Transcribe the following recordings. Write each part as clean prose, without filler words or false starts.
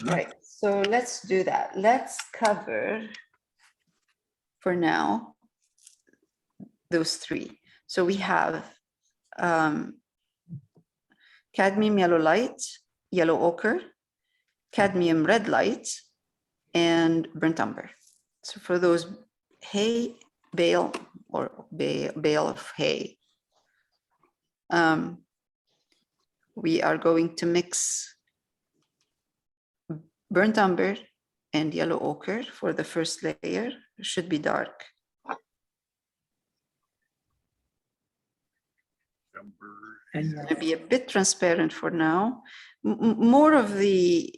Right, so let's do that. Let's cover for now those three. So we have cadmium yellow light, yellow ochre, cadmium red light, and burnt umber. So for those hay, bale, or bale of hay, we are going to mix burnt umber and yellow ochre for the first layer. It should be dark. It's going to be a bit transparent for now. More of the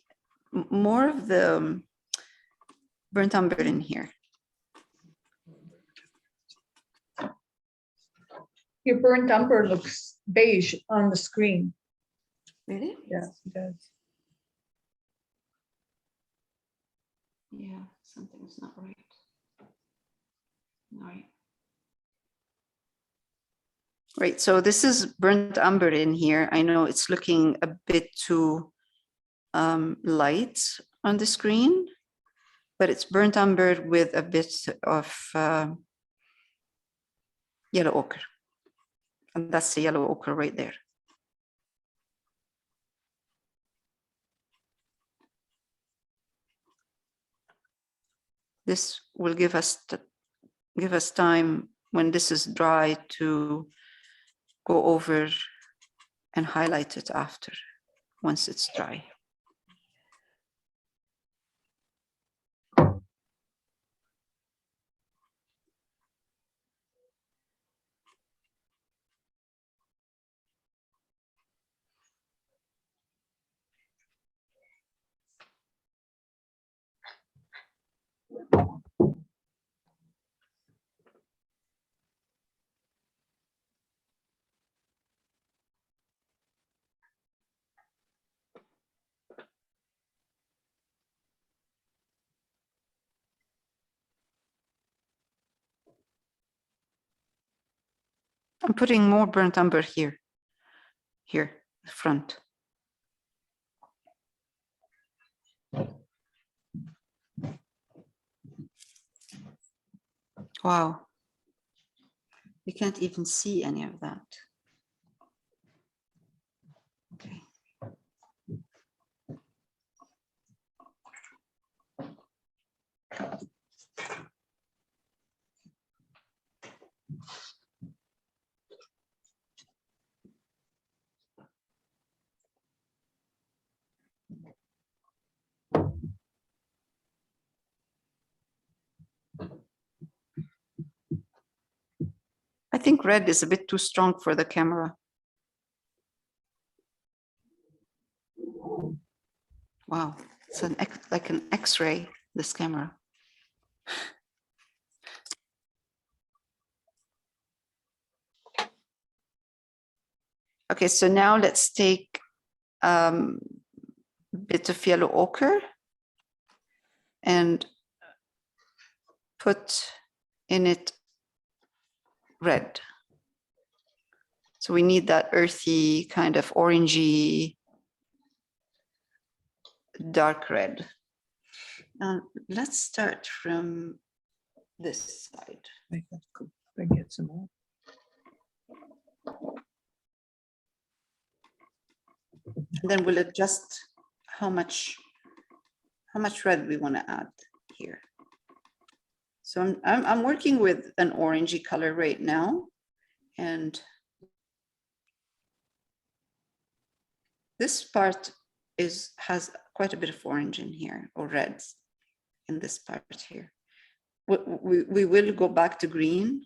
burnt umber in here. Your burnt umber looks beige on the screen. Really? Yes, it does. Yeah, something's not right. All right. Right, so this is burnt umber in here. I know it's looking a bit too light on the screen, but it's burnt umber with a bit of yellow ochre. And that's the yellow ochre right there. This will give us time when this is dry to go over and highlight it after, once it's dry. I'm putting more burnt umber here, the front. Wow. You can't even see any of that. Okay. I think red is a bit too strong for the camera. Wow, it's like an X-ray, this camera. Okay, so now let's take a bit of yellow ochre and put in it red. So we need that earthy kind of orangey, dark red. Now let's start from this side. I get some more. And then we'll adjust how much red we want to add here. So I'm working with an orangey color right now, and this part has quite a bit of orange in here, or reds in this part here. We will go back to green.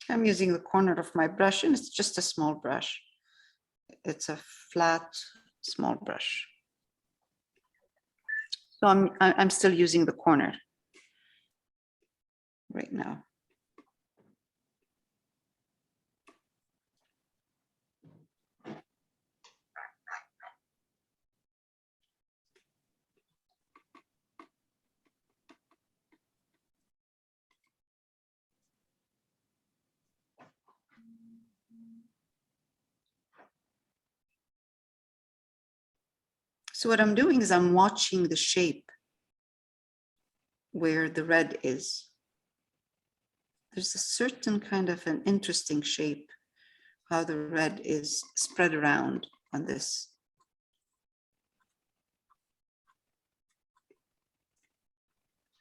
I'm using the corner of my brush, and it's just a small brush. It's a flat, small brush. So I'm still using the corner right now. So what I'm doing is I'm watching the shape where the red is. There's a certain kind of an interesting shape, how the red is spread around on this.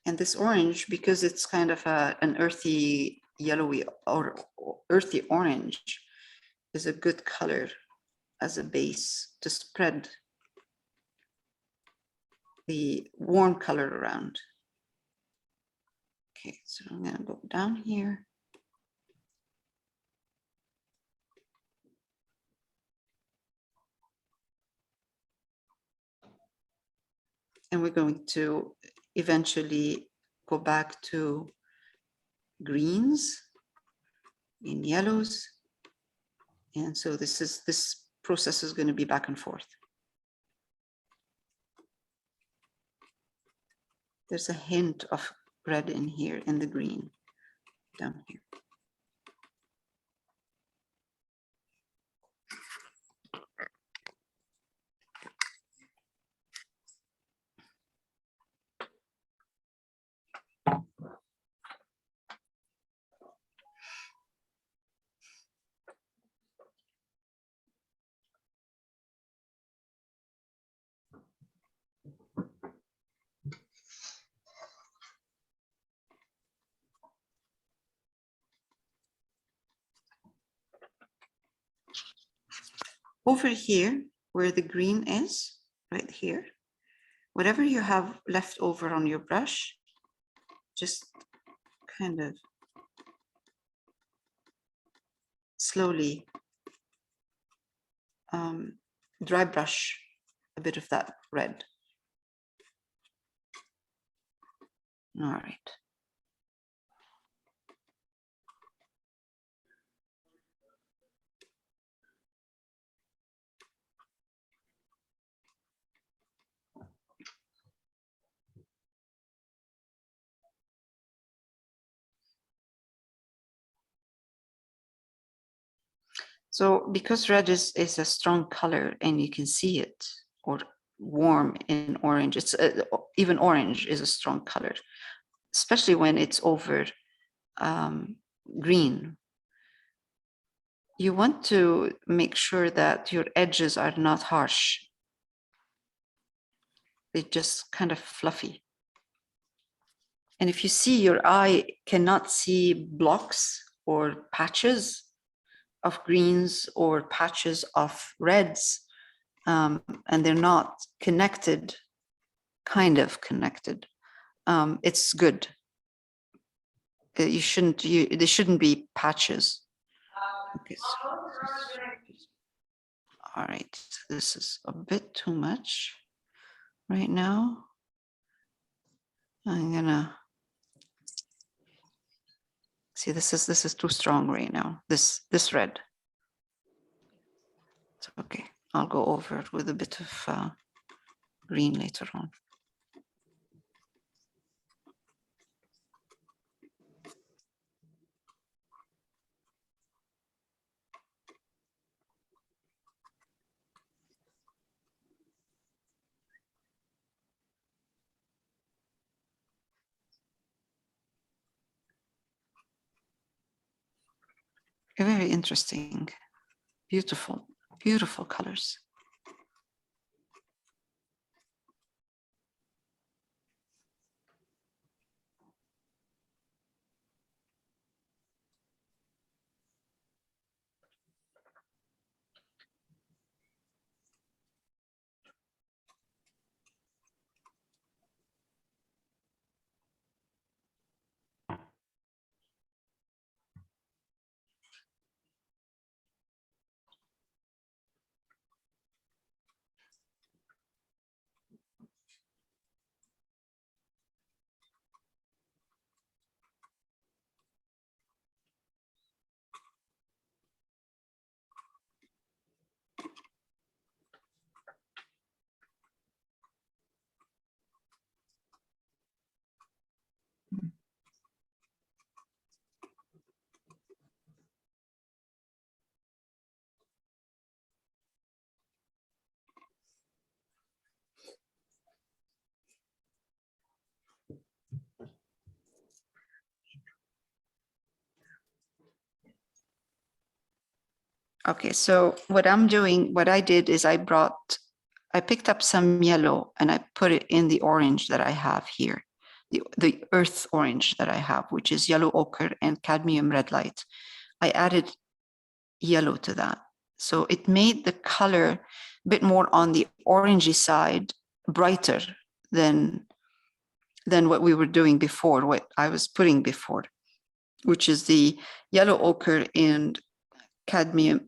And this orange, because it's kind of an earthy, yellowy or earthy orange, is a good color as a base to spread the warm color around. Okay, so I'm gonna go down here. And we're going to eventually go back to greens and yellows. And so this process is going to be back and forth. There's a hint of red in here in the green down here. Over here, where the green is, right here, whatever you have left over on your brush, just kind of slowly dry brush a bit of that red. All right. So because red is a strong color and you can see it, or warm in orange, it's even orange is a strong color, especially when it's over green. You want to make sure that your edges are not harsh. They're just kind of fluffy. And if you see, your eye cannot see blocks or patches of greens or patches of reds, and they're not connected, kind of connected, it's good. There shouldn't be patches. Okay, so all right, this is a bit too much right now. I'm gonna see, this is too strong right now. This red. It's okay. I'll go over it with a bit of green later on. Very interesting, beautiful, beautiful colors. Okay, so what I'm doing, what I did is I picked up some yellow and I put it in the orange that I have here, the earth orange that I have, which is yellow ochre and cadmium red light. I added yellow to that. So it made the color a bit more on the orangey side, brighter than what we were doing before, what I was putting before, which is the yellow ochre and cadmium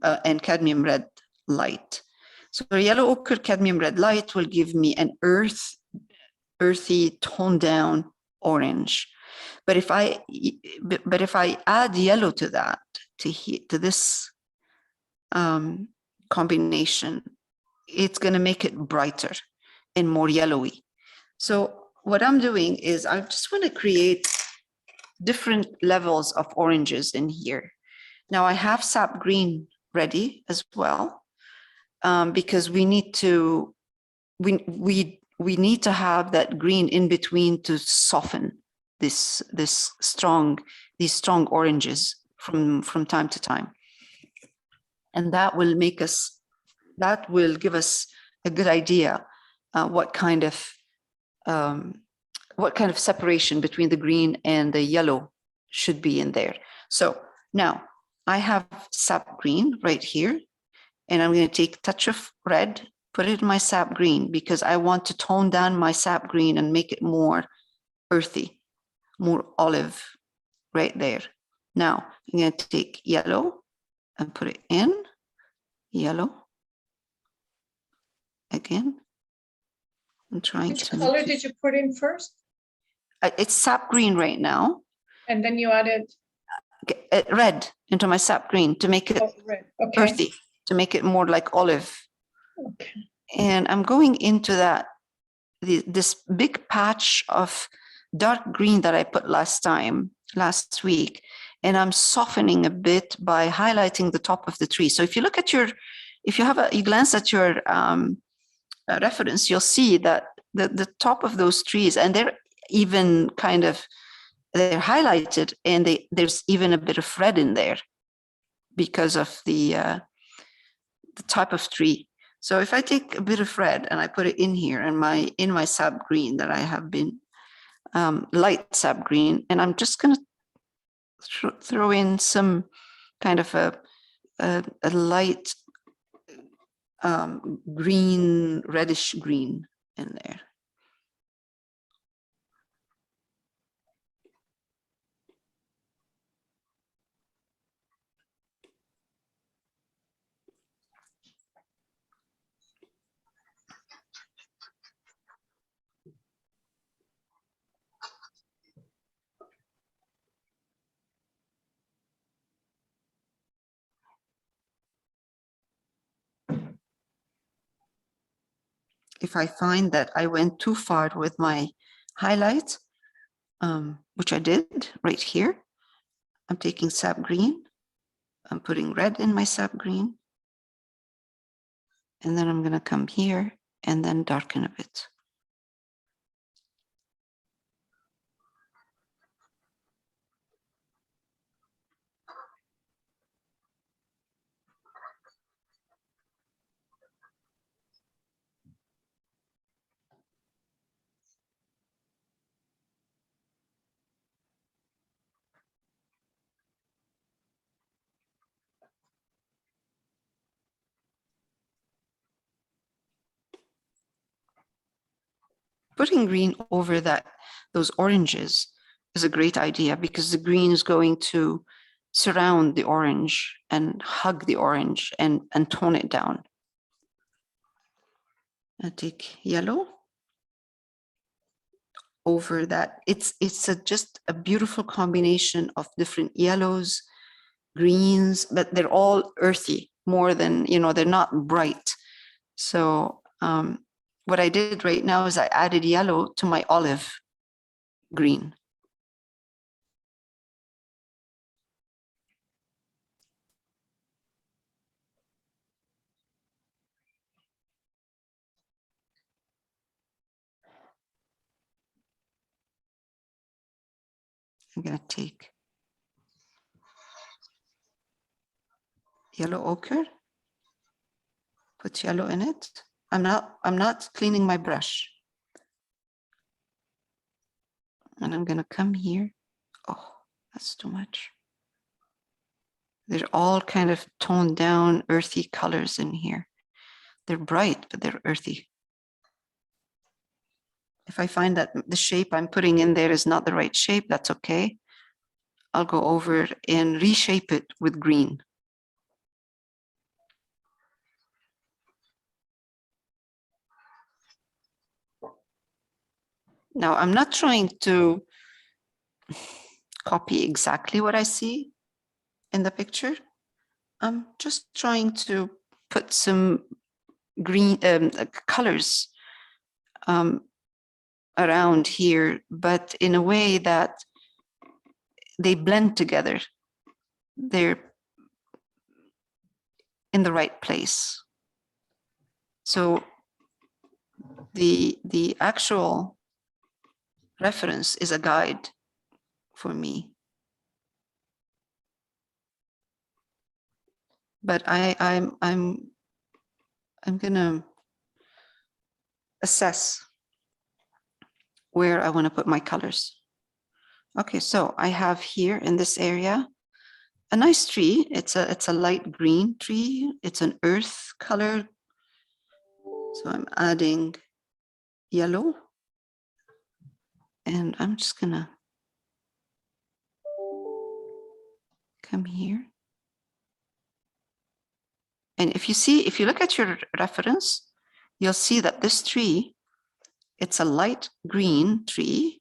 red light. So the yellow ochre cadmium red light will give me an earthy toned down orange. But if I add yellow to that, to this combination, it's going to make it brighter and more yellowy. So what I'm doing is I just want to create different levels of oranges in here. Now I have sap green ready as well, because we need to have that green in between to soften these strong oranges from time to time, and that will give us a good idea what kind of separation between the green and the yellow should be in there. So now I have sap green right here, and I'm going to take a touch of red, put it in my sap green, because I want to tone down my sap green and make it more earthy, more olive right there. Now I'm going to take yellow and put it in, yellow again. I'm trying Which to color did you put in first? It's sap green right now. And then you added Red into my sap green to make it red. Okay. earthy, to make it more like olive. Okay. And I'm going into this big patch of dark green that I put last week, and I'm softening a bit by highlighting the top of the tree. So if you look at you glance at your reference, you'll see that the top of those trees, and they're even they're highlighted, and there's even a bit of red in there because of the type of tree. So if I take a bit of red and I put it in here in my sap green that I have been light sap green, and I'm just going to throw in some kind of a light green, reddish green in there. If I find that I went too far with my highlights, which I did right here, I'm taking sap green, I'm putting red in my sap green, and then I'm going to come here and then darken a bit. Putting green over those oranges is a great idea, because the green is going to surround the orange and hug the orange and tone it down. I take yellow over that. It's just a beautiful combination of different yellows, greens, but they're all earthy more than, they're not bright. So what I did right now is I added yellow to my olive green. I'm going to take yellow ochre, put yellow in it. I'm not cleaning my brush. And I'm gonna come here. Oh, that's too much. They're all kind of toned down, earthy colors in here. They're bright, but they're earthy. If I find that the shape I'm putting in there is not the right shape, that's okay. I'll go over and reshape it with green. Now, I'm not trying to copy exactly what I see in the picture. I'm just trying to put some green colors around here, but in a way that they blend together. They're in the right place. So the actual reference is a guide for me. But I'm gonna assess where I want to put my colors. Okay, so I have here in this area a nice tree. It's a light green tree. It's an earth color. So I'm adding yellow, and I'm just gonna come here. And if you look at your reference, you'll see that this tree, it's a light green tree,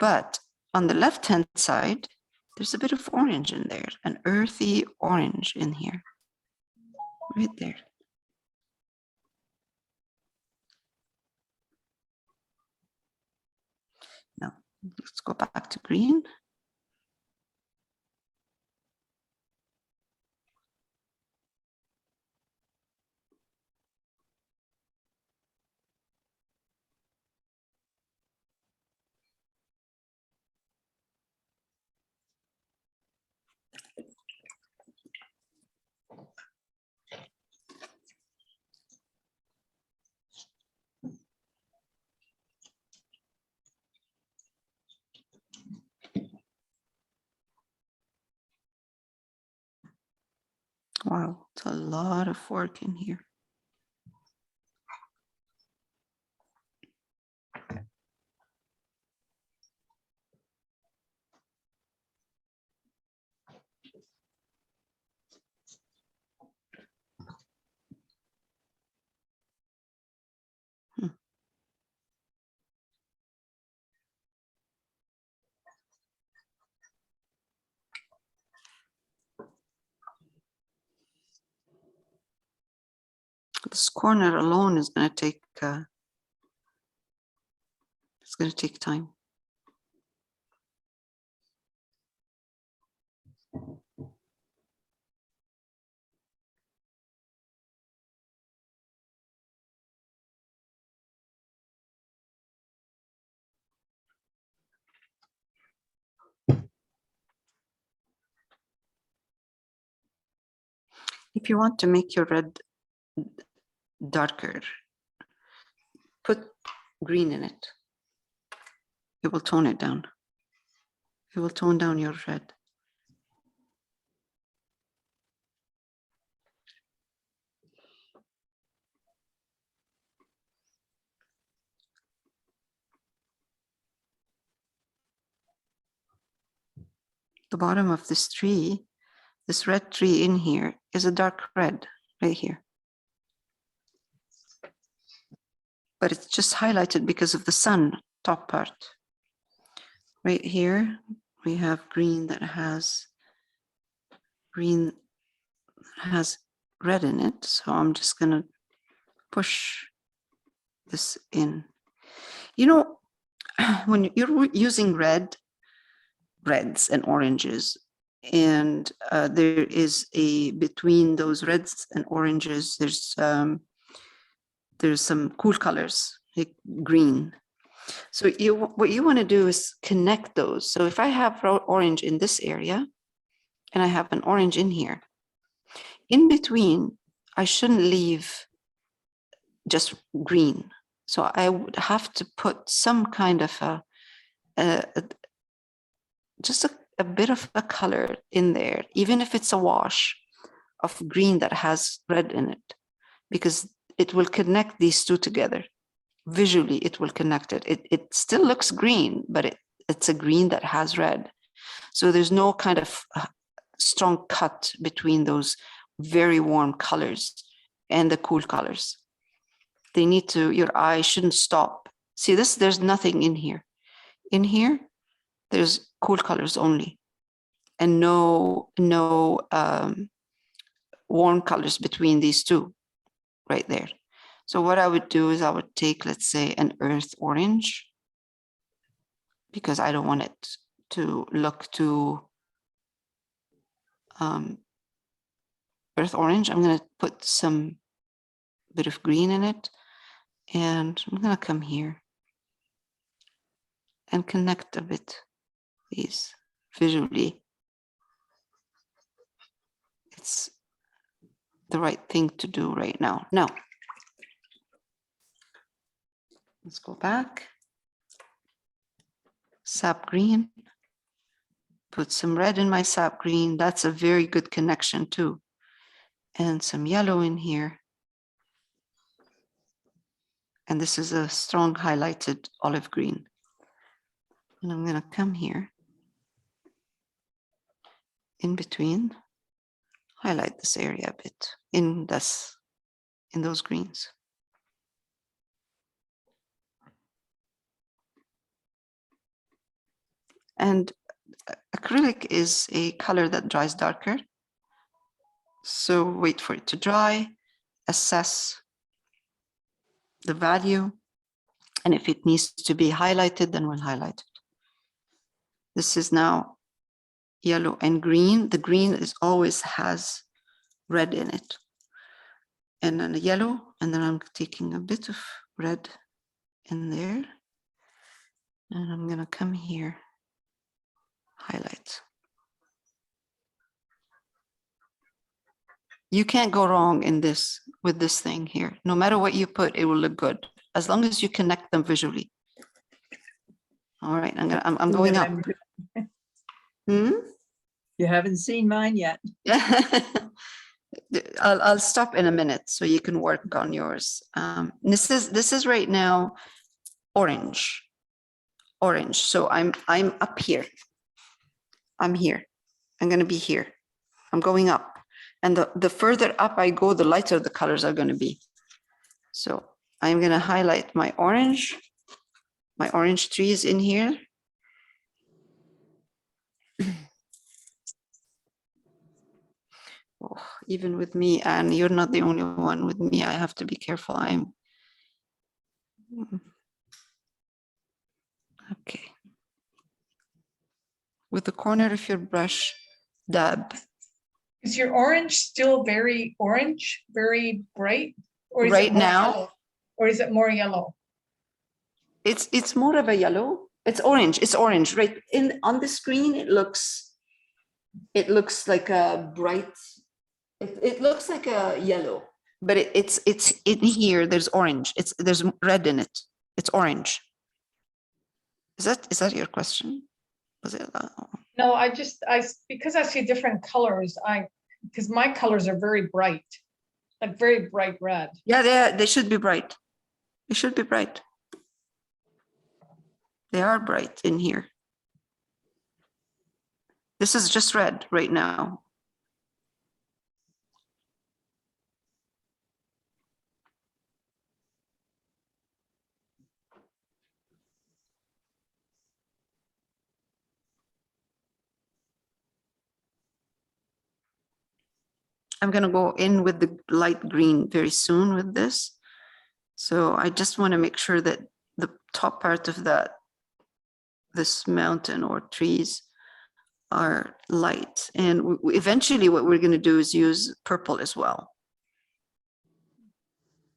but on the left-hand side, there's a bit of orange in there, an earthy orange in here, right there. Now, let's go back to green. Wow, it's a lot of work in here. This corner alone is going to take, it's going to take time. If you want to make your red darker, put green in it. It will tone it down. It will tone down your red. The bottom of this tree, this red tree in here, is a dark red right here. But it's just highlighted because of the sun top part. Right here, we have green that has red in it. So I'm just gonna push this in. You know, when you're using reds and oranges, and there is between those reds and oranges, there's some cool colors, like green. So what you want to do is connect those. So if I have orange in this area and I have an orange in here, in between, I shouldn't leave just green. So I would have to put some kind of just a bit of a color in there, even if it's a wash of green that has red in it, because it will connect these two together. Visually, it will connect it. It still looks green, but it's a green that has red. So there's no kind of strong cut between those very warm colors and the cool colors. They need to, your eye shouldn't stop. See this, there's nothing in here. In here, there's cool colors only, and no warm colors between these two right there. So what I would do is I would take, let's say, an earth orange, because I don't want it to look too earth orange. I'm going to put some bit of green in it, and I'm going to come here and connect a bit these visually. It's the right thing to do right now. Now, let's go back. Sap green. Put some red in my sap green. That's a very good connection too. And some yellow in here. And this is a strong highlighted olive green. And I'm going to come here in between, highlight this area a bit in those greens. And acrylic is a color that dries darker. So wait for it to dry, assess the value. And if it needs to be highlighted, then we'll highlight it. This is now yellow and green. The green is always has red in it. And then a yellow, and then I'm taking a bit of red in there. And I'm gonna come here, highlight. You can't go wrong in this, with this thing here. No matter what you put, it will look good, as long as you connect them visually. All right, I'm going up. Hmm? You haven't seen mine yet. I'll stop in a minute so you can work on yours. This is right now orange. So I'm up here. I'm here. I'm going to be here. I'm going up, and the further up I go, the lighter the colors are going to be. So I'm going to highlight my orange trees in here. Oh, even with me, and you're not the only one with me, I have to be careful. Okay. With the corner of your brush, dab. Is your orange still very orange, very bright? Or is Right it more now? yellow? Or is it more yellow? It's more of a yellow. It's orange. It's orange. Right on the screen, it looks like a bright. It looks like a yellow, but it's in here. There's orange. There's red in it. It's orange. Is that your question? Was it? No, because I see different colors, because my colors are very bright, like very bright red. Yeah, they should be bright. They should be bright. They are bright in here. This is just red right now. I'm going to go in with the light green very soon with this. So I just want to make sure that the top part of this mountain or trees are light. And eventually what we're going to do is use purple as well.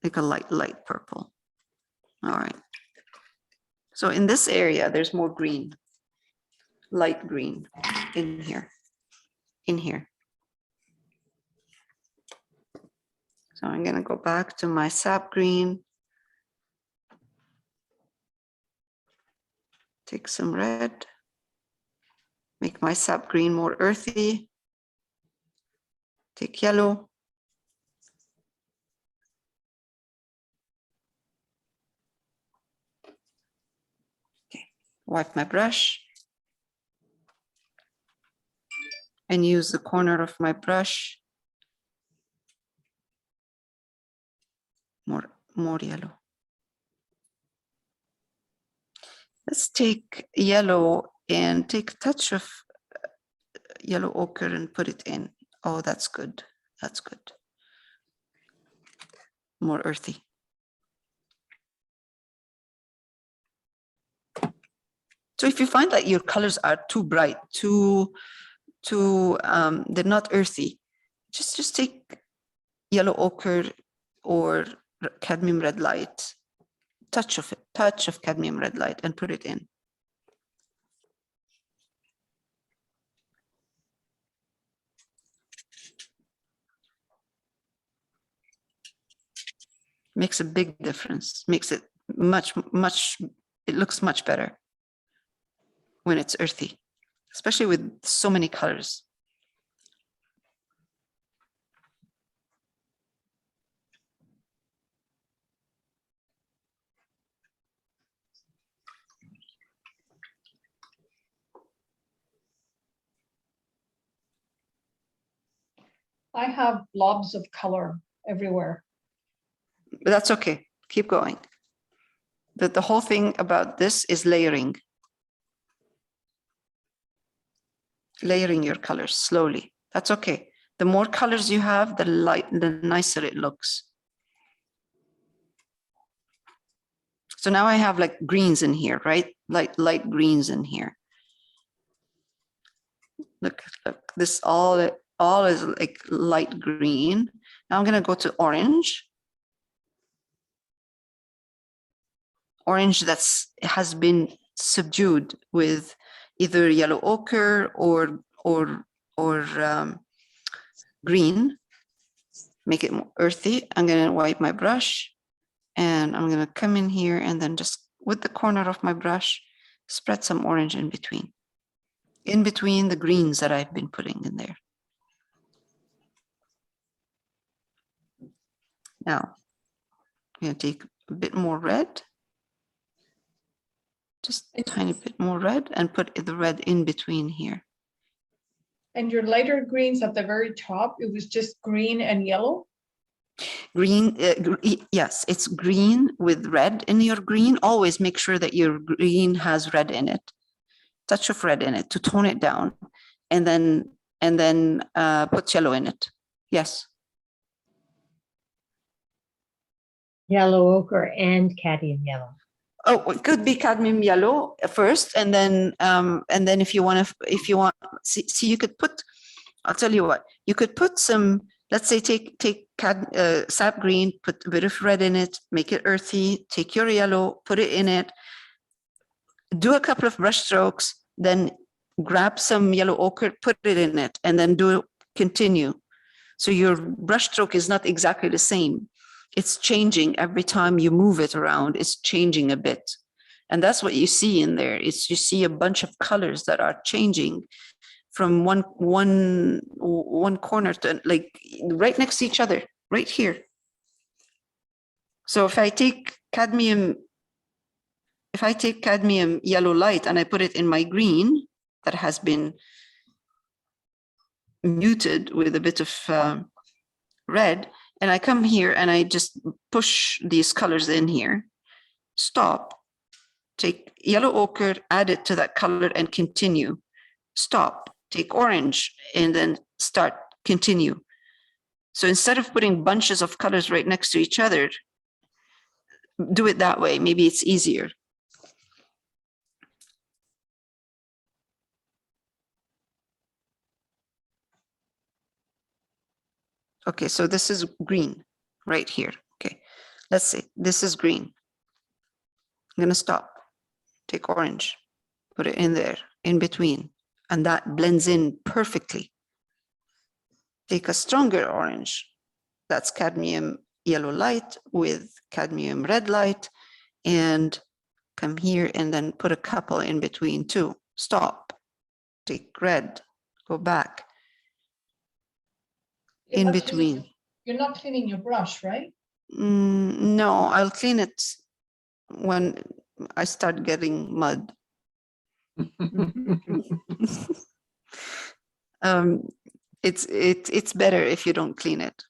Like a light purple. All right. So in this area, there's more green, light green in here. So I'm going to go back to my sap green. Take some red. Make my sap green more earthy. Take yellow. Okay, wipe my brush. And use the corner of my brush. More yellow. Let's take yellow and take a touch of yellow ochre and put it in. Oh, that's good. That's good. More earthy. So if you find that your colors are too bright, they're not earthy, just take yellow ochre or cadmium red light, touch of cadmium red light and put it in. Makes a big difference, makes it it looks much better when it's earthy, especially with so many colors. I have blobs of color everywhere. But that's okay, keep going. The whole thing about this is layering. Layering your colors slowly. That's okay. The more colors you have, the nicer it looks. So now I have like greens in here, right? Light greens in here. Look, this all is like light green. Now I'm gonna go to orange. Orange has been subdued with either yellow ochre or green. Make it more earthy. I'm gonna wipe my brush and I'm gonna come in here and then just with the corner of my brush, spread some orange in between the greens that I've been putting in there. Now, I'm gonna take a bit more red, just a tiny bit more red and put the red in between here. And your lighter greens at the very top, it was just green and yellow? Green, yes, it's green with red in your green. Always make sure that your green has red in it, touch of red in it to tone it down, and then put yellow in it. Yes. Yellow ochre and cadmium yellow. Oh, it could be cadmium yellow first, and then if you want, see, you could put. I'll tell you what. You could put some. Let's say take sap green, put a bit of red in it, make it earthy. Take your yellow, put it in it. Do a couple of brush strokes, then grab some yellow ochre, put it in it, and then continue. So your brush stroke is not exactly the same. It's changing every time you move it around. It's changing a bit. And that's what you see in there. You see a bunch of colors that are changing from one corner to like right next to each other, right here. So if I take cadmium yellow light and I put it in my green that has been muted with a bit of red, and I come here and I just push these colors in here, stop, take yellow ochre, add it to that color and continue, stop, take orange and then start, continue. So instead of putting bunches of colors right next to each other, do it that way. Maybe it's easier. Okay, so this is green right here. Okay, let's see, this is green. I'm gonna stop, take orange, put it in there, in between, and that blends in perfectly. Take a stronger orange, That's cadmium yellow light with cadmium red light, and come here and then put a couple in between too. Stop, take red, go back, You're in not cleaning- between. You're not cleaning your brush, right? No, I'll clean it when I start getting mud. It's better if you don't clean it,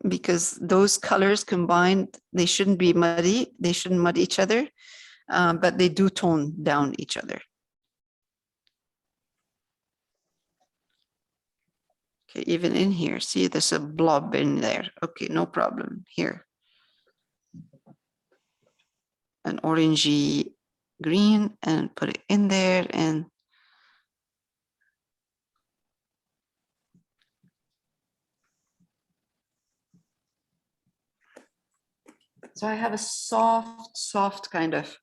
because those colors combined, they shouldn't be muddy. They shouldn't mud each other, but they do tone down each other. Okay, even in here, see, there's a blob in there. Okay, no problem. Here. An orangey green, and put it in there, and so I have a soft kind of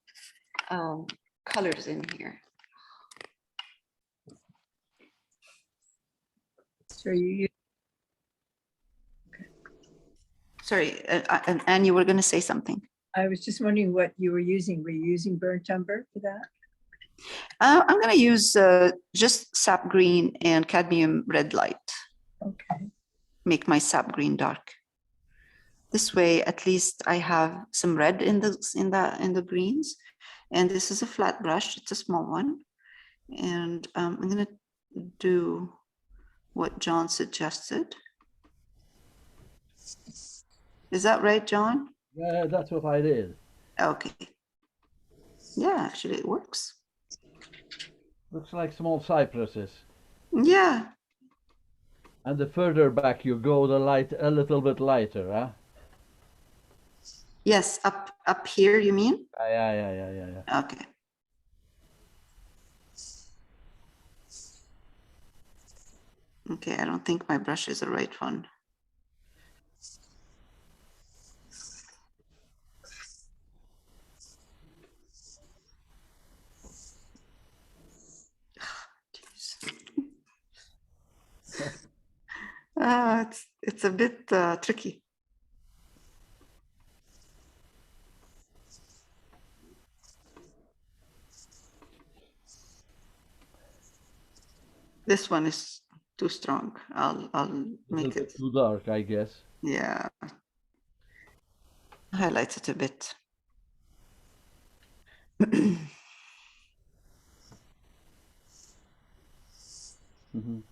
colors in here. So you, Sorry, and Anne, you were going to say something. I was just wondering what you were using. Were you using burnt umber for that? I'm going to use just sap green and cadmium red light. Okay. Make my sap green dark. This way, at least I have some red in the greens. And this is a flat brush. It's a small one. And I'm going to do what John suggested. Is that right, John? Yeah, that's what I did. Okay. Yeah, actually it works. Looks like small cypresses. Yeah. And the further back you go, the light a little bit lighter, huh? Yes, up here, you mean? Yeah. Okay. Okay, I don't think my brush is the right one. It's a bit tricky. This one is too strong. I'll A make little it. bit too dark, I guess. Yeah. Highlight it a bit. Mhm.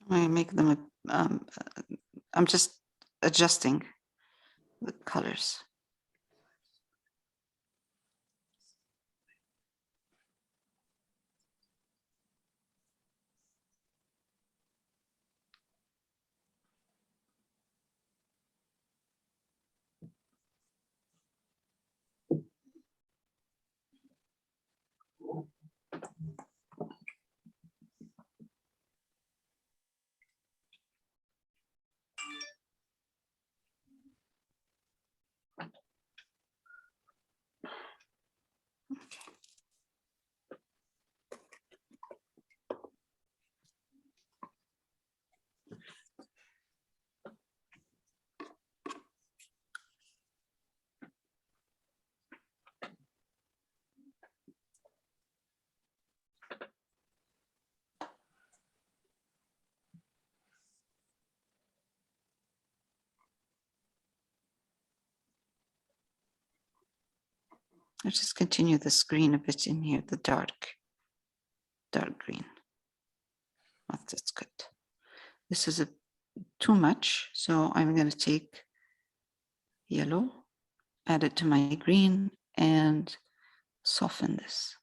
I make them. I'm just adjusting the colors. Let's just continue this green a bit in here, the dark green. That's good. This is too much, so I'm going to take yellow, add it to my green, and soften this.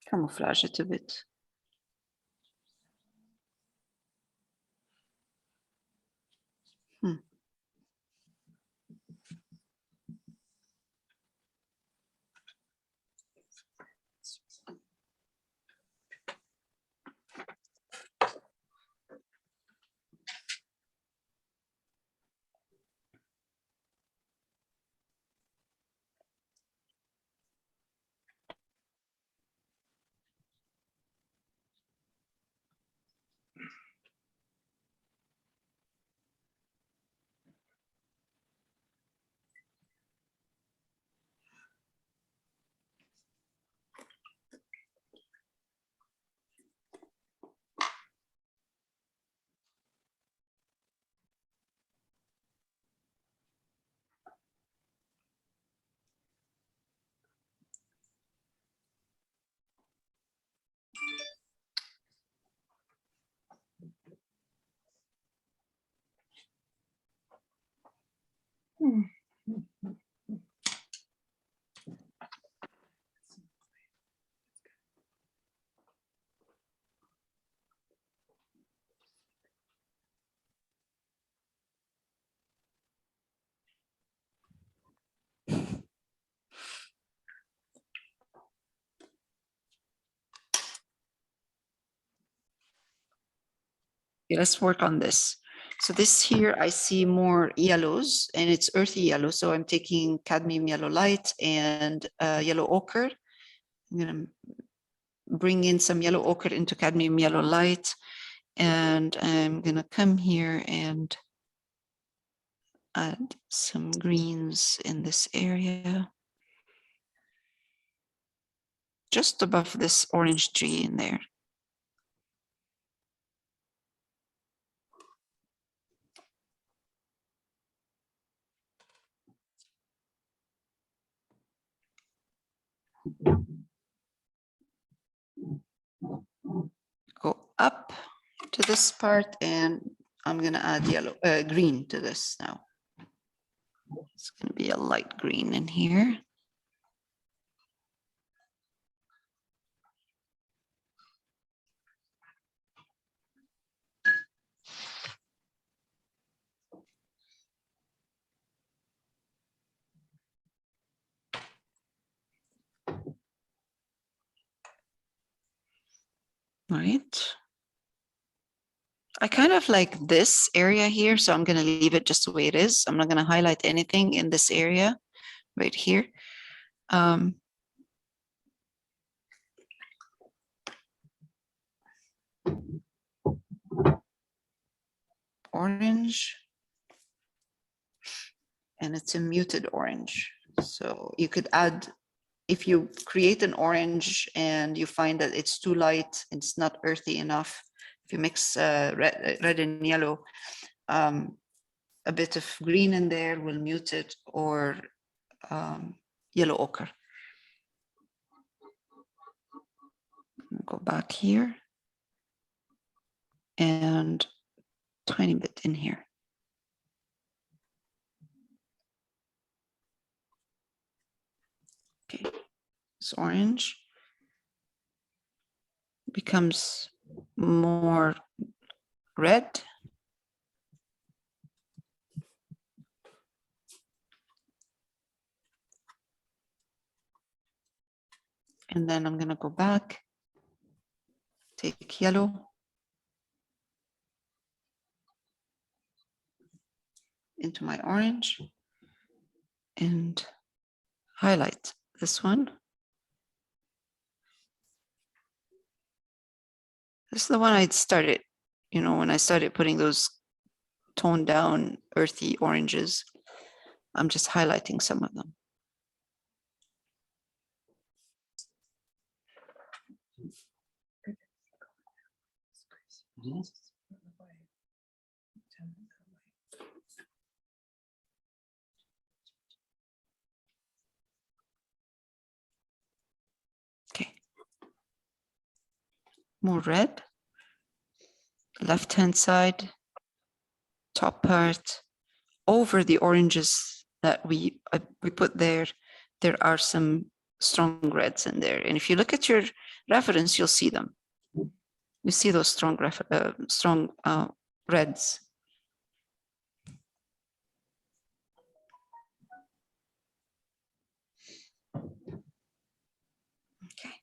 Camouflage it a bit. Okay, let's work on this. So this here, I see more yellows and it's earthy yellow. So I'm taking cadmium yellow light and yellow ochre. I'm going to bring in some yellow ochre into cadmium yellow light. And I'm going to come here and add some greens in this area. Just above this orange tree in there. Go up to this part and I'm going to add yellow, green to this now. It's going to be a light green in here. Right. I kind of like this area here, so I'm going to leave it just the way it is. I'm not going to highlight anything in this area right here. Orange. And it's a muted orange. So you could add, if you create an orange and you find that it's too light, it's not earthy enough, if you mix red and yellow, a bit of green in there will mute it, or yellow ochre. Go back here and tiny bit in here. Okay, this orange becomes more red. And then I'm going to go back, take yellow into my orange and highlight this one. This is the one I started, you know, when I started putting those toned down earthy oranges. I'm just highlighting some of them. more red. Left-hand side, top part, over the oranges that we put there, there are some strong reds in there. And if you look at your reference, you'll see them. You see those strong reds. Okay.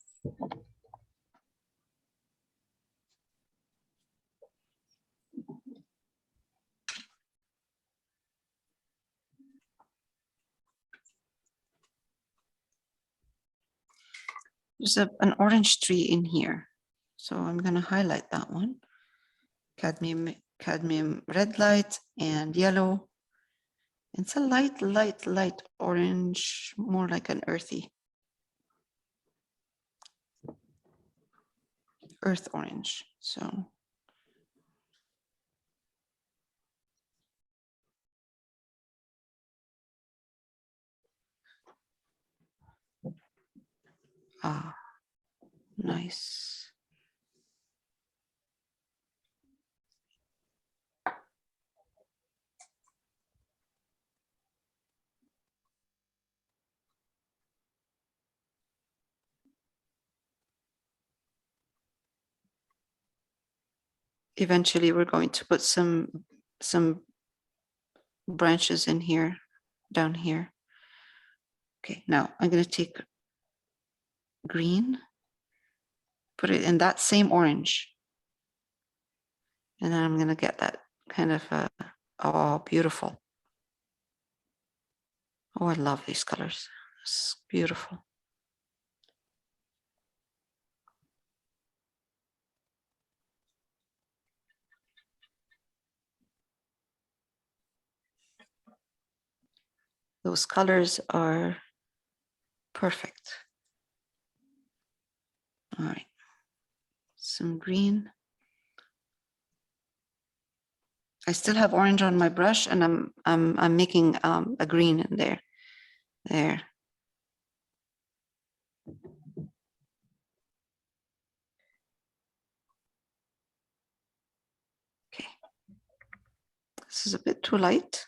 There's an orange tree in here. So I'm going to highlight that one. Cadmium red light and yellow. It's a light orange, more like an earth orange. So nice. Eventually we're going to put some branches in here, down here. Okay, now I'm going to take green, put it in that same orange. And then I'm going to get that kind of, oh, beautiful. Oh, I love these colors. It's beautiful. Those colors are perfect. All right, some green. I still have orange on my brush, and I'm making a green in there. There. Okay. This is a bit too light.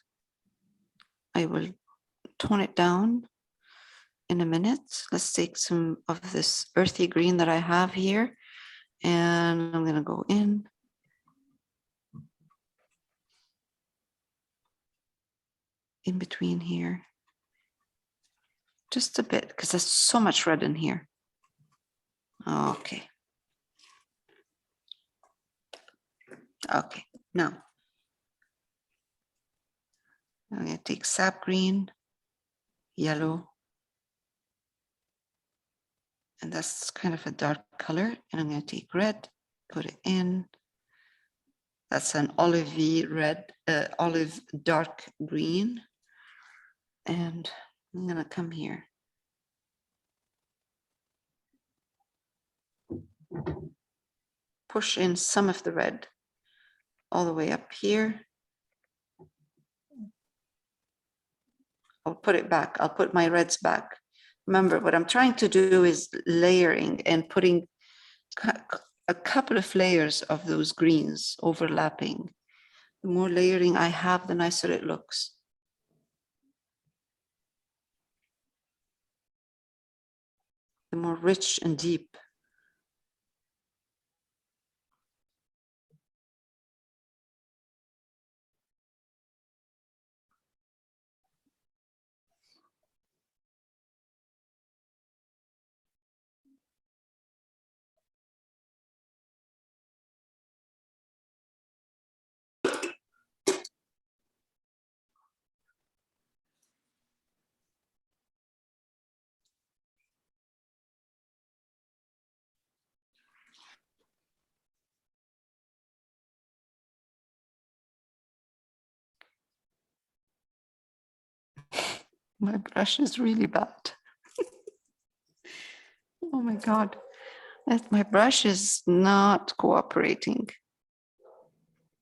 I will tone it down in a minute. Let's take some of this earthy green that I have here, and I'm going to go in. In between here. Just a bit, because there's so much red in here. Okay. Okay, now I'm going to take sap green, yellow, and that's kind of a dark color. And I'm going to take red, put it in. That's an olivey red, olive dark green. And I'm going to come here. Push in some of the red all the way up here. I'll put it back. I'll put my reds back. Remember, what I'm trying to do is layering and putting a couple of layers of those greens overlapping. The more layering I have, the nicer it looks. The more rich and deep. My brush is really bad. Oh my God. My brush is not cooperating.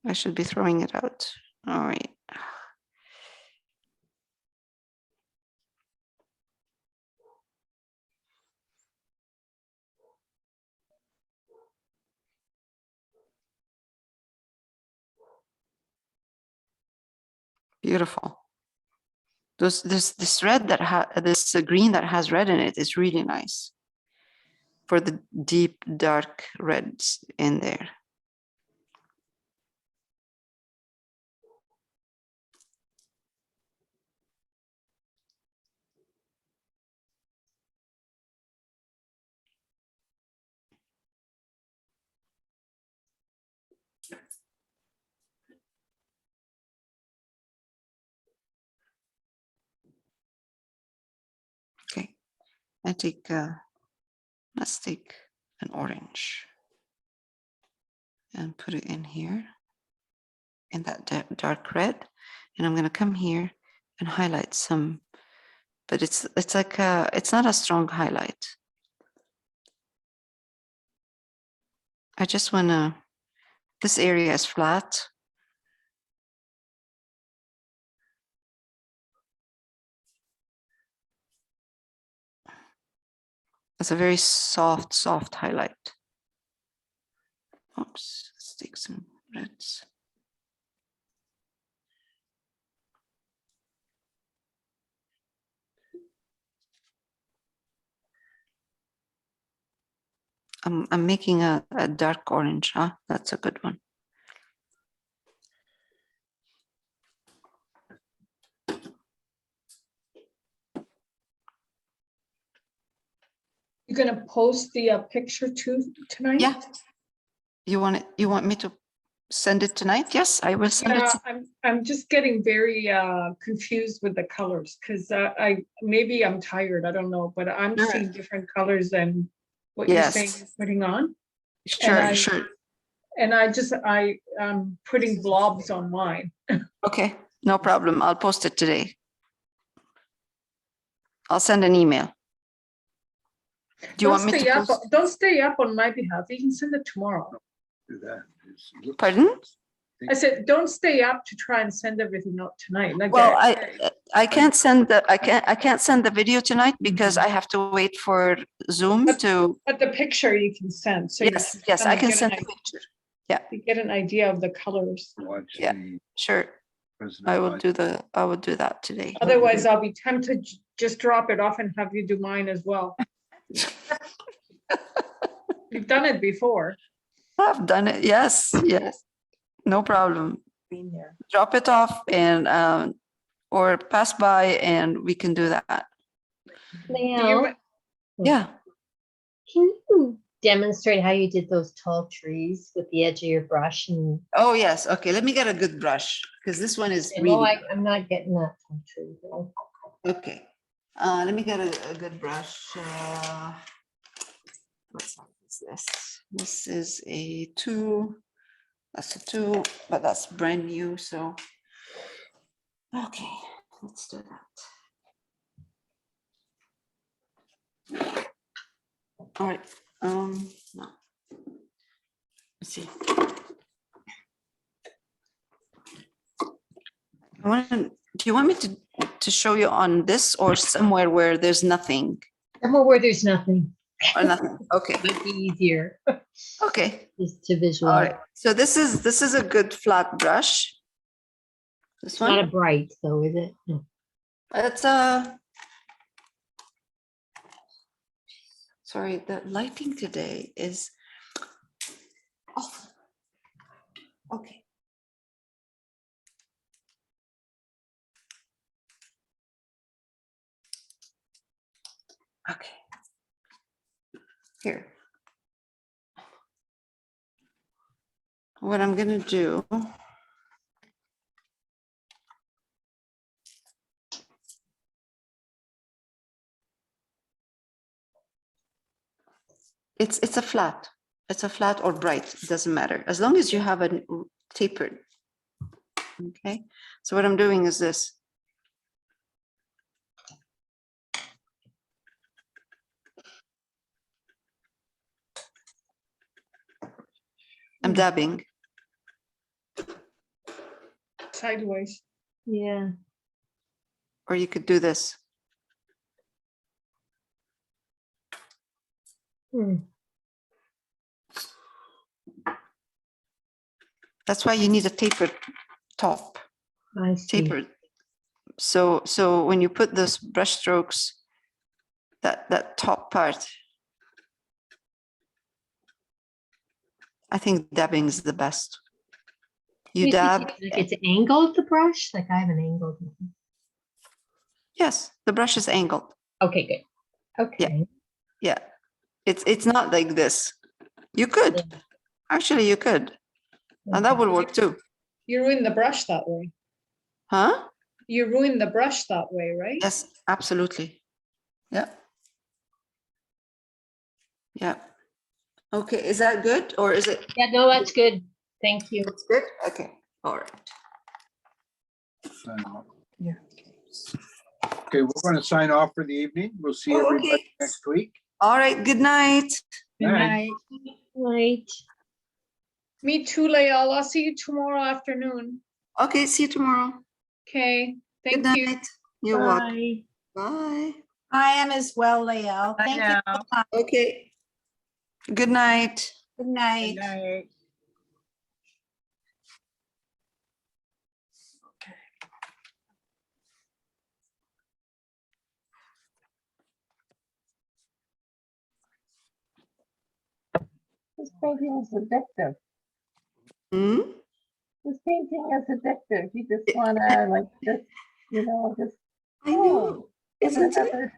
I should be throwing it out. All right. Beautiful. This red this green that has red in it is really nice for the deep dark reds in there. Okay, let's take an orange and put it in here in that dark red. And I'm going to come here and highlight some, but it's like it's not a strong highlight. I just want to, this area is flat. It's a very soft highlight. Oops, let's take some reds. I'm making a dark orange, huh? That's a good one. You're gonna post the picture too tonight? Yeah. You want me to send it tonight? Yes, I will send it. Yeah, I'm just getting very confused with the colors because maybe I'm tired, I don't know, but I'm Sure. seeing different colors than what you're saying Yes. you're putting on. Sure, sure. And I'm putting blobs on mine. Okay, no problem. I'll post it today. I'll send an email. Do you want me to post? Don't stay up on my behalf. You can send it tomorrow. Do that. Pardon? I said, don't stay up to try and send everything out tonight. Like, Well, I can't send I can't send the video tonight because I have to wait for Zoom to. But the picture you can send. So you Yes, I can get send an the idea- picture. You get an idea of the colors. Watch Yeah. the Sure, president. I will do that today. Otherwise, I'll be tempted to just drop it off and have you do mine as well. You've done it before. I've done it. Yes, yes, no problem. Been there. Drop it off and or pass by and we can do that. Leal, Yeah. can you demonstrate how you did those tall trees with the edge of your brush? And Oh, yes. Okay, let me get a good brush because this one is really. I'm not getting that tall tree. though. Okay, let me get a good brush. What size is this? This is a 2. That's a 2, but that's brand new. So, okay, let's do that. All right. No. Let's see. Do you want me to show you on this or somewhere where there's nothing Somewhere where there's nothing. or nothing? Okay. Might be easier Okay. just to All visualize. right. So this is a good flat brush. This It's not a one. bright though, is it? No. It's sorry, the lighting today is off. Okay. Okay. Here. What I'm gonna do. It's a flat. It's a flat or bright. It doesn't matter as long as you have a tapered. Okay. So what I'm doing is this. I'm dabbing. Sideways. Yeah. Or you could do this. Hmm. That's why you need a tapered top. I see. Tapered So when you put those brush strokes, that top part, I think dabbing is the best. You think dab, Like it's angled, the brush, like I have an angled one. yes, the brush is angled. Okay, good. Okay. Yeah, it's not like this. You could, Yeah. actually you could, and that Okay. will work too. You ruin the brush that way. Huh? You ruin the brush that way, right? Yes, absolutely. Yeah. Yeah. Okay, is that good or is it? Yeah, no, that's good. Thank you. It's good? Okay, all right. Sign off. Yeah. Okay, we're going to sign off for the evening. We'll see Oh, everybody okay. next week. All right, good night. Good Night. night. Right. Me too, Layal. I'll see you tomorrow afternoon. Okay, see you tomorrow. Okay, Good thank you. night. You're welcome. Bye. Bye. I am as well, Lael. I Thank you. know. so much. Okay. Good night. Good Good night. night. This painting is addictive. Hmm? This painting is addictive. You just wanna like just, just. I know, isn't it? another-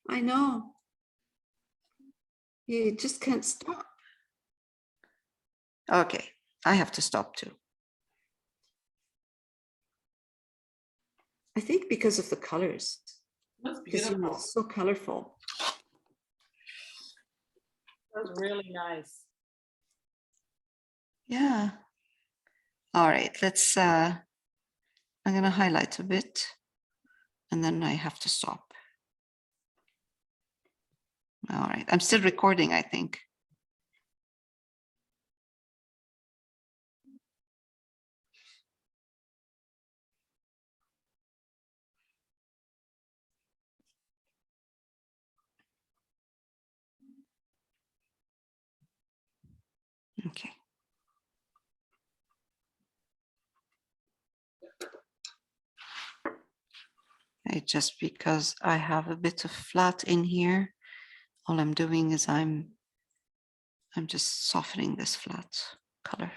I know. You just can't stop. Okay, I have to stop too. I think because of the colors. That's Because beautiful. it's so colorful. That's really nice. Yeah. All right, let's I'm gonna highlight a bit and then I have to stop. All right, I'm still recording, I think. Okay. Just because I have a bit of flat in here, all I'm doing is I'm just softening this flat color.